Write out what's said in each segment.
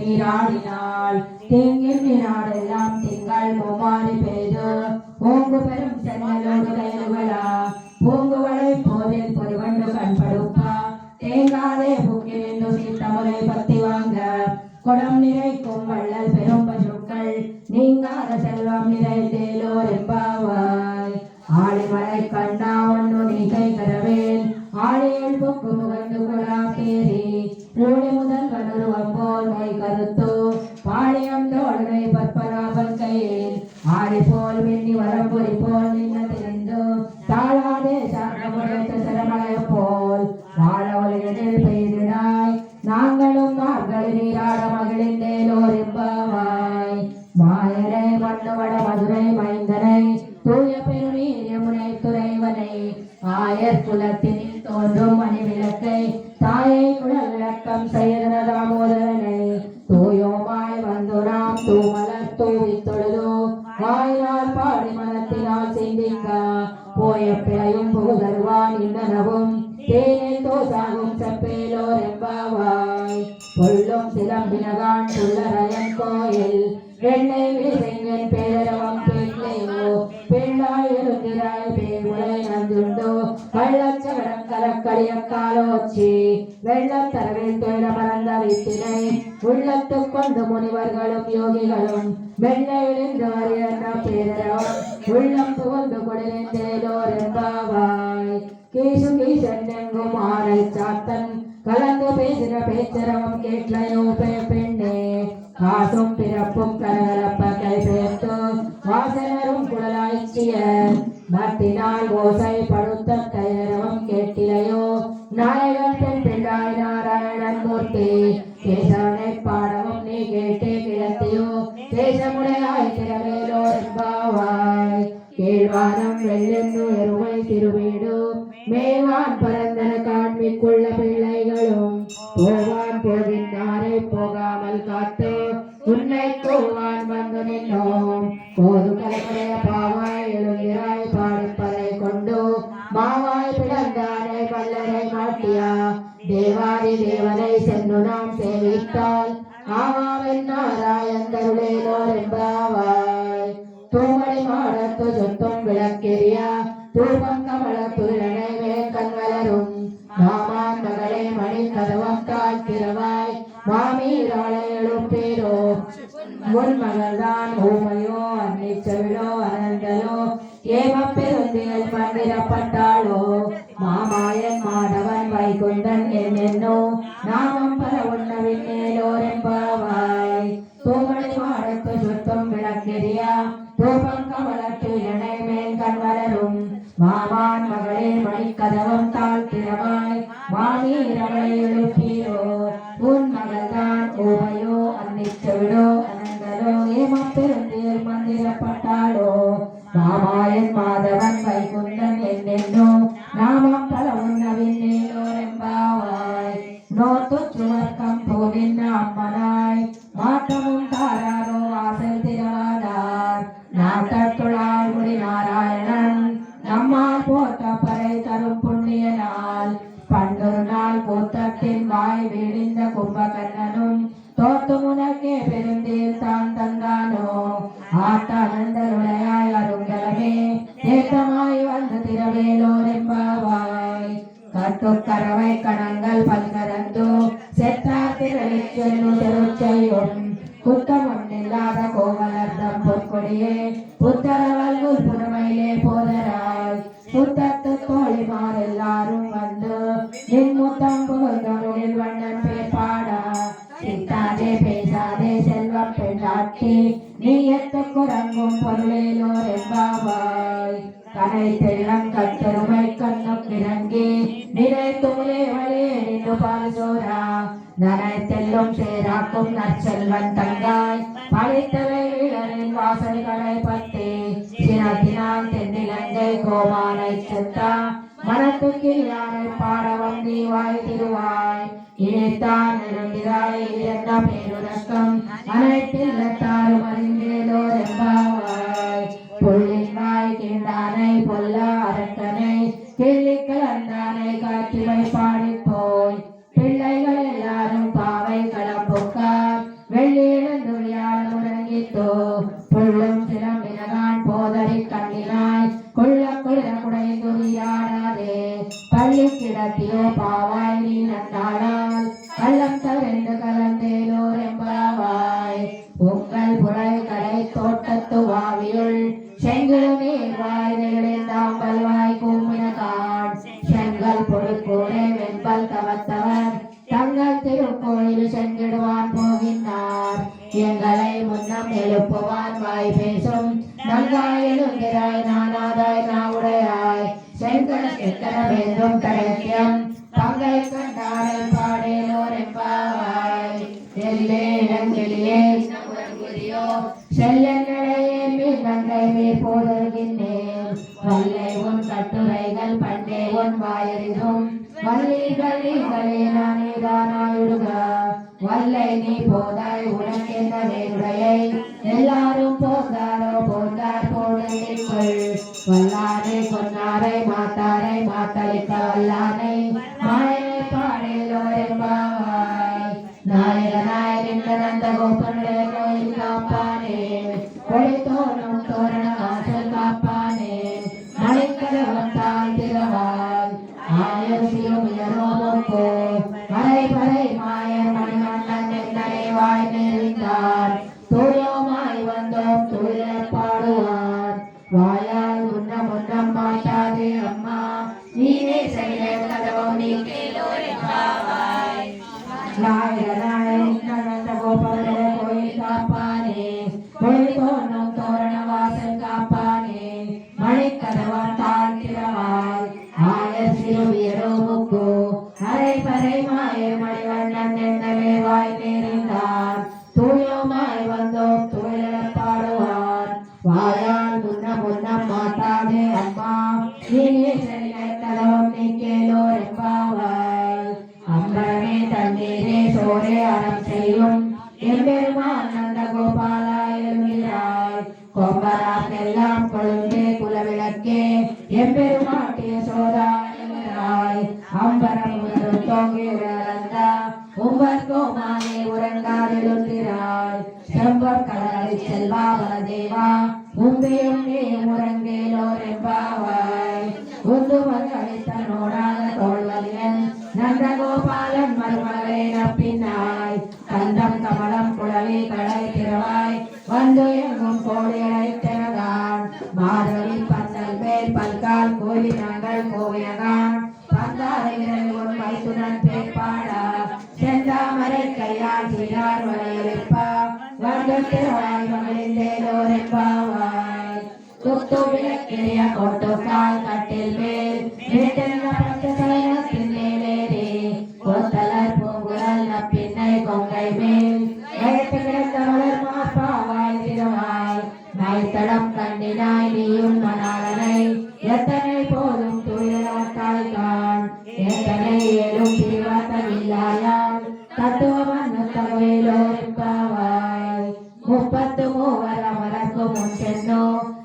நீராடினாள். நாடெல்லாம் திங்கள் மும்மாறி பெய்து ஓங்கு பெரும் சென்னலோடு கைலுகளா பூங்குவளை போதில் பொறிவண்டு கண்படுப்பா தேங்காதே பூக்கிருந்து சீத்தமுறை பத்தி வாங்க குடம் நிறைக்கும் வள்ளல் பெரும் பசுக்கள் நீங்காத செல்வம் நிறைந்தேலோர் எம்பாவாய். ஆழிமலை கண்டா ஒன்று நீ கை கரவேல் ஆழியல் பொக்கு முகந்து குழா தேரி ஊழி முதல் கடுருவம் போல் மை கருத்து பாழியம் தோழனை பற்பனாபன் கையில் ஆடி போல் மின்னி வரம்பொறி போல் நின்று தெரிந்து தாழாதே சார்ந்த சிறமலை போல் வாழ ஒளிகளில் பெய்தினாய் நாங்களும் மார்கழி நீராட மகிழ்ந்தேலோர் எம்பாவாய். மாயரை மண்ணுவட மதுரை மைந்தனை தூய பெருநீர் யமுனை துறைவனை ஆயர் குலத்தினில் தோன்றும் மணி விளக்கை தாயை குழல் விளக்கம் செய்த தாமோதரனை தூயோமாய் வந்து நாம் தூமலர் தூவி தொழுதோ வாயினால் பாடி மனத்தினால் சிந்திக்க போய பிழையும் புகுதருவான் இன்னனவும் தேனை தோசாகும் செப்பேலோர் எம்பாவாய். பொல்லும் சிலம்பினகான் புல்லரையன் கோயில் வெண்ணை விழிசெங்கன் பேரவம் பெண்ணையோ பெண்ணாய் இருக்கிறாய் பேருளை நந்துண்டோ கள்ளச்சகடம் கலக்கடியக்காலோச்சி வெள்ளத்தரவில் தேட மறந்த வித்தினை உள்ளத்து கொண்டு முனிவர்களும் யோகிகளும் வெள்ளை விழுந்து அறியன்ற பேரவம் உள்ளம் புகழ்ந்து கொடிந்தேலோர் எம்பாவாய். கேசு கீசெங்கும் ஆரை சாத்தன் கலந்து பேசுகிற பேச்சரவம் கேட்லையோ பெண்ணே காசும் பிறப்பும் கலகலப்ப கை சேர்த்து வாசனரும் குழலாய்ச்சிய மத்தினால் ஓசை படுத்த கையரவம் கேட்டிலையோ நாயகன் பெண் பிள்ளாய் நாராயணன் மூர்த்தி கேசவனை பாடவும் நீ கேட்டே கிடத்தியோ தேசமுடையாய் திறவேலோர் எம்பாவாய். கீழ்வானம் வெள்ளென்னு எருமை திருவீடு மேவான் பரந்தன காண்மிக்குள்ள பிள்ளைகளும் போவான் போகின்றாரை போகாமல் காத்து உன்னை கோவான் வந்து நின்னோம் போது கலைமுறைய பாவாய் எழுகிறாய் பாடிப்பதை கொண்டு மாவாய் பிளந்தாரை வல்லரை மாட்டியா தேவாதி தேவனை சென்று நாம் சேவித்தால் ஆமாவென் நாராயண் தருளேலோர் எம்பாவாய். தூமணி மாடத்து சுத்தும் விளக்கெரியா தூபம் கமல துள்ளனை வேங்கன் வளரும் மாமான் மகளே மணி கதவம் தாழ்த்திரவாய் மாமீராளை எழுப்பேரோ உன் மகள்தான் ஊமையோ அன்னிச்சவிழோ அனந்தலோ ஏமப்பெருந்தியல் மந்திரப்பட்டாளோ மாமாயன் மாதவன் வைகுந்தன் என்னென்னோ நாமம் பல உண்ணவின் மேலோர் எம்பாவாய். தூமணி மாடத்து சுத்தம் விளக்கெரியா தூபம் கமலத்தில் இணை மேல் கண் வளரும் மாமான் மகளே மணிக்கதவம் தாழ்த்திரவாய் மாமீரவளை எழுப்பீரோ உன் மகள்தான் ஊமையோ அன்னிச்சவிடோ அனந்தலோ ஏமப்பெருந்தியல் மந்திரப்பட்டாளோ மாமாயன் மாதவன் வைகுந்தன் என்னென்னோ நாமம் பல உண்ணவின் மேலோர் எம்பாவாய். நோத்து சுவர்க்கம் போகின்ற அம்மனாய் மாற்றமும் தாராரோ வாசல் திரவாதார் நாட்டத்துளாய் முடி நாராயணன் நம்மால் போட்ட பறை தரும் புண்ணிய நாள் பண்டொரு நாள் கூத்தத்தின் வாய் வீடிந்த கும்பகர்ணனும் தோத்து முனக்கே பெருந்தேல் தான் தந்தானோ ஆத்தானந்தருளையாய் அருங்கலமே ஏற்றமாய் வந்து திரவேலோர் எம்பாவாய். கட்டுக்கரவை கணங்கள் பல்கரந்தோ செத்தார் திரளிச்சென்னு திருச்செய்யும் குத்தம் ஒன்றில்லாத கோவலர்தம் பொற்கொடியே புத்தரவல்கு புறமையிலே போதராய் புத்தத்து தோழிமார் எல்லாரும் வந்து நின் முத்தம் புகழ்ந்தமிழில் வண்ணன் பேப்பாடா சித்தாதே பேசாதே செல்வம் பெண்ணாட்டி நீ எத்து குரங்கும் பொருளேலோர் எம்பாவாய். கனை தெள்ளம் கட்டெருமை கண்ணும் இறங்கி நிறை துமுலே வழியே நின்று பால்சோரா நனை தெல்லும் சேராக்கும் நற்செல்வன் தங்காய் பழித்தவை வீரரின் வாசல்களை பற்றி சினத்தினால் தென்னிலங்கை கோமானை செத்தா மனத்துக்கில் யாரை பாடவம் நீவாய் திருவாய் இணைத்தான் நெருங்கிதாய் என்ன பேருலக்கம் அனைத்தில்லத்தாரும் அறிந்தேலோர் எம்பாவாய். புள்ளின்வாய் கீண்டானை பொல்லா அரக்கனை கிள்ளி கலந்தானை காற்றிவை பாடிப்போய் பிள்ளைகள் எல்லாரும் பாவை களப்புக்கார் வெள்ளியிழந்து வியாழம் உறங்கித்தோ புள்ளும் சிலம்பினகான் போதறி கண்ணினாய் கொள்ள குளிர குடை துரியாடாதே பள்ளி கிடத்தியோ பாவாய் நீ நன்னாளால் கள்ளம் தவிர்ந்து கலந்தேலோர் எம்பாவாய் உங்கள் புலை கடை தோட்டத்து வாவியுள் செங்கல் நீர்வாய் நெகிழ்ந்தாம்பல் வாய் கூமினகான் செங்கல் பொறுக்கூடே வெண்பல் தவத்தவர் தங்கள் திருக்கோயில் சென்றிடுவான் போகின்றார் எங்களை முன்னம் எழுப்புவான் வாய் பேசும் நங்காய் எழுந்திராய் நானாதாய் நாவுடையாய் செங்கல் எத்தன வேண்டும் கடைக்கியம் பங்கை கண்டாரை பாடேலோர் எம்பாவாய் எல்லே இளங்கிளியே செல்லங்களையே மீன்கை மீர் போதல்கின்றேன் வல்லை உன் கட்டுரைகள் பண்டே உன் வாயறிதும் வல்லிகள் நீங்களே நானேதானாயிடுக வல்லை நீ போதாய் உனக்கென்ன வேறுடையை எல்லாரும் போந்தாரோ போந்தார் போடுங்கள் வல்லானை கொன்னாரை மாத்தாரை மாத்தளிக்க வல்லானை மாயனை பாடேலோ என்பாவாய் நாயகனாய் நின்ற நந்த கோபனுடைய கோயில் காப்பானே கொடித்தோனும் தோரண வாசல் காப்பானே மலைக்கதவம் தாழ் திறவாய் ஆயர் சிறுமியரோமோ மலை பறை மாயர் மணிமன்னன் என்னை வாய் நெறிந்தார் தூயோமாய் வந்தோம் தூய பாடுவார் வாயால் முன்னம் முன்னம் மாட்டாதே அம்மா நீனே செய்த கதவம் நீ கேளோர் என்பாவாய் நாயகனாய் நந்த கோபாலனுடைய கோயில் காப்பானே கொடித்தோனும் தோரண வாசல் காப்பானே மணிக்கதவம் தாழ் திறவாய் ஆயர் சிறுவியரோமுக்கோ அரை பறை மாயர் மணிவண்ணன் என்னவே வாய் நேர்ந்தார் தூயோமாய் வந்தோம் தூயர் பாடுவார் வாயால் முன்னம் முன்னம் மாட்டாதே அம்மா நீனே செய்த கதவம் நீ கேளோர் என்பாவாய் அம்பரமே தண்ணீரே சோரே அறம் செய்யும் எம்பெருமான் நந்த கோபாலா எழுகிறாய் கொம்பராக்கெல்லாம் கொழுந்தே குலவிளக்கே எம்பெருமாட்டிய சோதா எழுகிறாய் அம்பரம் முதல் தோங்கி உழலந்தா உம்பர்கோமானே உறங்காதெழுந்திராய் செம்பர் கடலை செல்வா வலதேவா உம்பையும் நீ உறங்கேலோர் என்பாவாய் உந்து மகளித்தனோடாத தோல்வலியன் நந்த கோபாலன் மருமகளே நப்பினாய் கந்தம் கமலம் குழலி கடை திறவாய் வந்து எங்கும் கோழிகளை திறகான் மாதவி பந்தல் மேல் பல்கால் கோயினங்கள் கோவினகான் பந்தாரை விரல் மைத்துனன் பேப்பாடா செந்தாமரை கையால் சீரார் வரையறுப்பா வந்து திறவாய் மகளிந்தேலோர் என்பாவாய் குத்து விளக்கிய கொட்டுக்கால் கட்டில் மேல் வீட்டில் பத்து சயனத்தின் மேலேறி கொத்தலர் பூங்குழல் நப்பின்னை கொங்கை மேல் எழுத்து கிடந்த மலர் மாப்பாவாய் திறவாய் நாய்த்தடம் கண்டினாய் நீயும் மணாளனை எத்தனை போதும் துயிலாட்டாய் கான் எத்தனை ஏழும் பிரிவாத்தமில்லாயால் தத்துவமன் தகவலோ என்பாவாய் முப்பத்து மூவர் அமரர்க்கும் முன் சென்னோ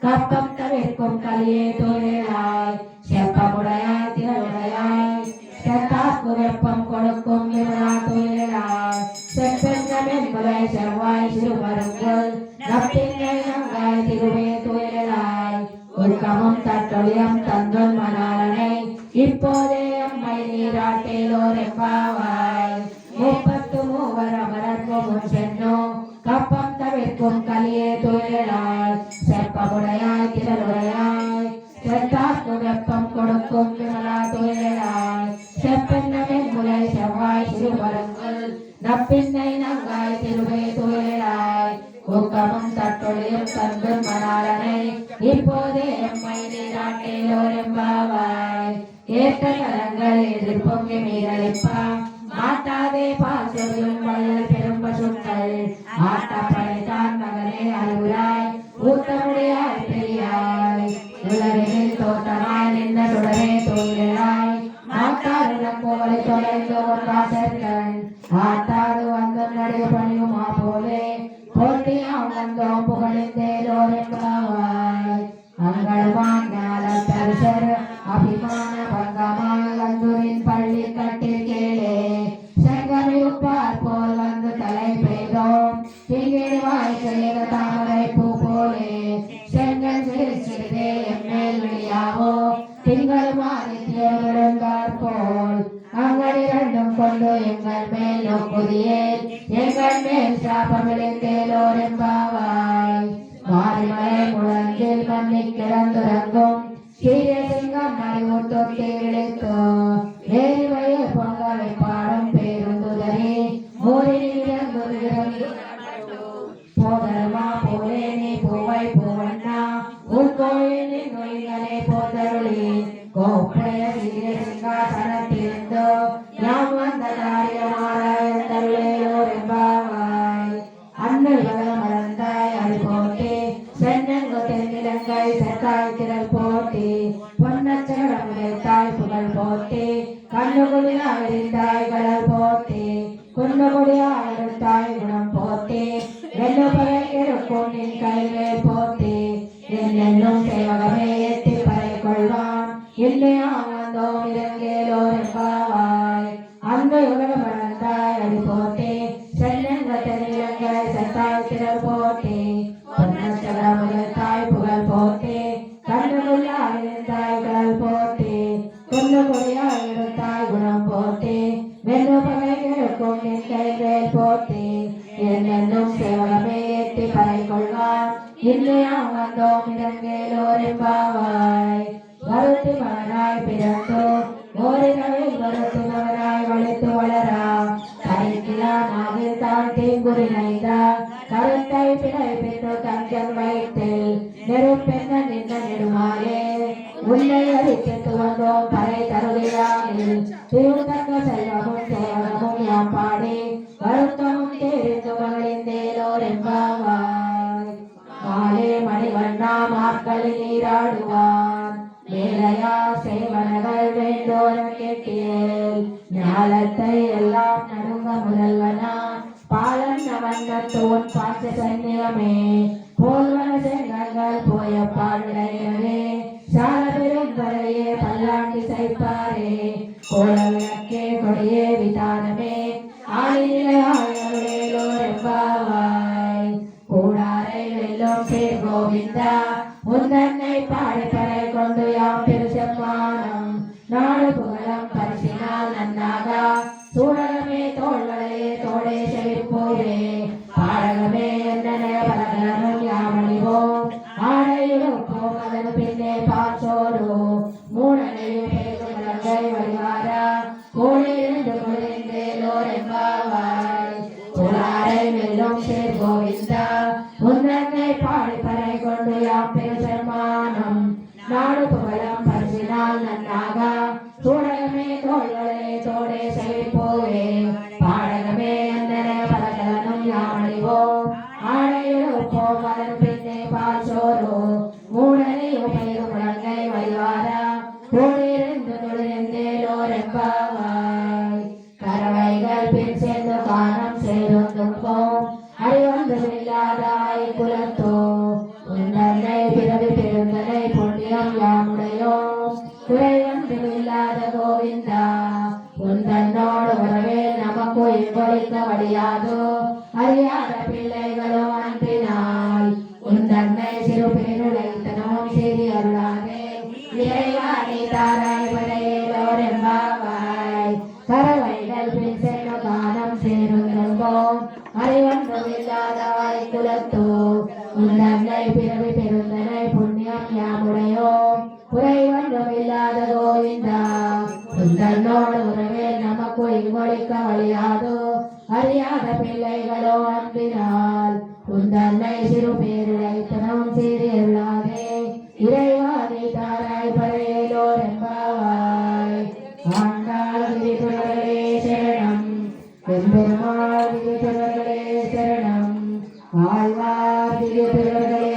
கப்பம் தவிர்க்கும் கலியே தொழிலாய் செப்பமுடையாய் திறவுடையாய் செத்தாக்கு வெப்பம் கொடுக்கும் விமலா தொழிலாய் செப்பென்றமென்பதை செவ்வாய் சிறுமருங்கள் நப்பின்னை நங்காய் திருவே தொழிலாய் உருக்கமும் தட்டொழியம் தந்தொன் மணாளனை இப்போதே அம்மை நீராட்டேலோர் என்பாவாய் முப்பத்து மூவர் அமரர்க்கும் முன் சென்னோ கப்பம் தவிர்க்கும் கலியே தொழிலாய் செப்பமுடையாய் திறனுடையாய் செத்தாக்கு வெப்பம் கொடுக்கும் விமலா தொழிலாய் செப்பென்னமென் முலை செவ்வாய் சிறுமருங்கள் நப்பின்னை நங்காய் திருவே தொழிலாய் ஊக்கமும் தட்டொழியும் தந்தொன் மணாளனை இப்போதே எம்மை நீராட்டேலோர் என்பாவாய் ஏற்ற கரங்கள் எதிர்ப்பொங்கி மீறளிப்பா மாட்டாதே பால் சொல்லும் வள்ளல் பெரும் பசுக்கள் ஆட்டப்படைத்தான் மகனே அறிவுராய் ஊட்டமுடையாய் பெரியாய் உலகில் தோட்டமாய் நின்ற சுடரே தோயிலாய் மாட்டாரிடம் கோவலை தொலைந்து வாசற்கண் ஆட்டாது வந்து நடுவு பணியுமா போலே போட்டியாம் வந்தோம் புகழிந்தேலோர் என்பாவாய் அங்களுமான் ஞான தரிசர் அபிமான பங்கமாய் அந்துரின் பள்ளி கட்டில் கேளே செங்கமிழ்ப்பார் போல் வந்து தலை பெய்தோம் திங்கிடுவாய் செய்த தாமரை பூ போலே செங்கல் சிறுதே எம்மேல் விழியாவோ திங்களும் ஆதித்யங்களும் போல் அங்கள் இரண்டும் கொண்டு எங்கள் மேல் நோக்குதியே எங்கள் மேல் சாபம் விளைந்தேலோர் எம்பாவாய் மாறிமலை முழங்கில் மண்ணி கிடந்துறங்கும் சீரிய சிங்கம் அறிவுர் தொட்டி விழித்தோ வேறு வயல் பொங்கலை பாடும் பேருந்துதறி போதருமா போலே நீ பூவை பூவண்ணா உன் கோயிலின் நோய்களே போதருளி கோப்புடைய சீரிய சிங்காசனத்திலிருந்தோ யாம் வந்த காரியமாராயந்தருளேயோர் எம்பாவாய் அண்ணல் மலர்ந்தாய் அது போட்டி சென்னங்கு தென்னிலங்கை செத்தாய் திரள் போட்டி பொன்னச்சகடம் உதைத்தாய் புகழ் போட்டி கண்ணுகுடியா விரிந்தாய் கடல் போட்டி குன்னுகுடியா விருத்தாய் குணம் போட்டி வெள்ளுபகை இருக்கும் நின் கைவே போட்டி என்னென்னும் சேவகமே எட்டி பறை கொள்வான் இல்லையா வந்தோம் இறங்கேலோர் எம்பாவாய் அன்பு உலக மலர்ந்தாய் அடி போட்டி சென்னங்க தென்னிலங்கை செத்தாய் திரள் போட்டி பொன்னச்சகடம் உதைத்தாய் புகழ் போட்டி கண்ணுகுடியா விரிந்தாய் கடல் போட்டி குன்னுகுடியா விருத்தாய் குணம் போட்டி வெள்ளுபகை இருக்கும் நின் கைவே போட்டி என்னென்னும் சேவகமே எட்டி பறை கொள்வான் இல்லையா வந்தோம் இறங்கேலோர் எம்பாவாய் வருத்தி மகனாய் பிறந்து ஓரிரவில் வருத்தி மகனாய் வளைத்து வளரா கைக்கிலா நாகில் தான் தீங்குறி நைந்தா கருத்தை பிழை பின்னு கஞ்சன் வயிற்றில் நெருப்பெண்ண நின்ற நெடுமாலே உன்னை அறித்து துவந்தோம் பறை தருகிறாயில் திருத்தக்க செல்வமும் சேவகமும் யாம் பாடி வருத்தமும் தெரிந்து மகளிந்தேலோர் எம்பாவாய் மாலே மணிவண்ணா மாக்களில் நீராடுவான் மேலையா சேவனகள் வேண்டோர கேட்டியேல் ஞாலத்தை எல்லாம் நடுங்க முதல்வனா பாலன் வண்ணத்தோன் பார்த்து சன்னியமே போல்வன செங்கங்கள் போய பாடுடையவே சால பெரும் வரையே பல்லாண்டி சைப்பாரே கோல விளக்கே கொடியே விதானமே ஆளிலையாயோர் எம்பாவாய் கூடாரை வெல்லும் பேர் கோவிந்தா உந்தன்னை பாடி பறை கொண்டு யாம் பெருசெம்மானம் நாடு புகழம் பரிசினால் நன்னாக சூடகமே தோள்களையே தோடே செவிப்போவே பாடகமே என்னென்ன பலகலனும் யாமணிவோம் ஆடையுடுப்போம் அதன் பின்னே பார்த்தோரோ மூடனையும் பேசும் இலங்கை வழிவாரா கோழிலிருந்து குளிர்ந்தேலோர் எம்பாவாய் கூடாரை வெல்லும் பேர் கோவிந்தா உந்தன்னை பாடி பறை கொண்டு யாம் பெருசெம்மானம் நாடு புகழம் பரிசினால் நன்னாக சூடகமே தோள்களே தோடே செவிப்போவே பாடகமே அந்தன பலகலனும் யாமணிவோம் ஆடையுடுப்போம் அதன் பின்னே பாசோரோ மூடனையும் பெயரும் முழங்கை வழிவாரா கோடியிருந்து குளிர்ந்தேலோர் எம்பாவாய் கரவைகள் பின் சேர்ந்து காணம் சேரும் துன்போம் அறிவொன்றுமில்லாதாய் குலத்தோ உந்தன்னை பிறவி பெருந்தனை புண்ணியம் யாமுடையோம் குறைவொன்றுமில்லாத கோவிந்தா உந்தன்னோடு உறவே நமக்கு இவ்வொழிக்க வடியாதோ அறியாத பிள்ளைகளோ அன்பினால் உந்தன்னை சிறு பேருடைத்தனமும் செய்தி அருளாதே இறைவா நீ தாராய் படையேலோர் எம்பாவாய் கரவைகள் பின் செல்லும் காலம் சேருங்கோம் அறிவொன்றுமில்லாதாய் குலத்தோ உந்தன்னை பிறவி பெருந்தனை புண்ணியம் யாமுடையோம் குறைவொன்றுமில்லாத கோவிந்தா உந்தன்னோடு உறவே நமக்கு இவ்வொழிக்க வழியாதோ அறியாத பிள்ளைகளோ அன்பினால் உந்தன்னை சிறு பேருடைத்தனம் செய்தி அருளாதே இறைவா நீ தாராய் படையேலோர் எம்பாவாய் ஆண்டாள் விரிபுரர்களே சரணம் பெருமாள் விரிபுரர்களே சரணம் ஆழ்வார் விரிபுரர்களே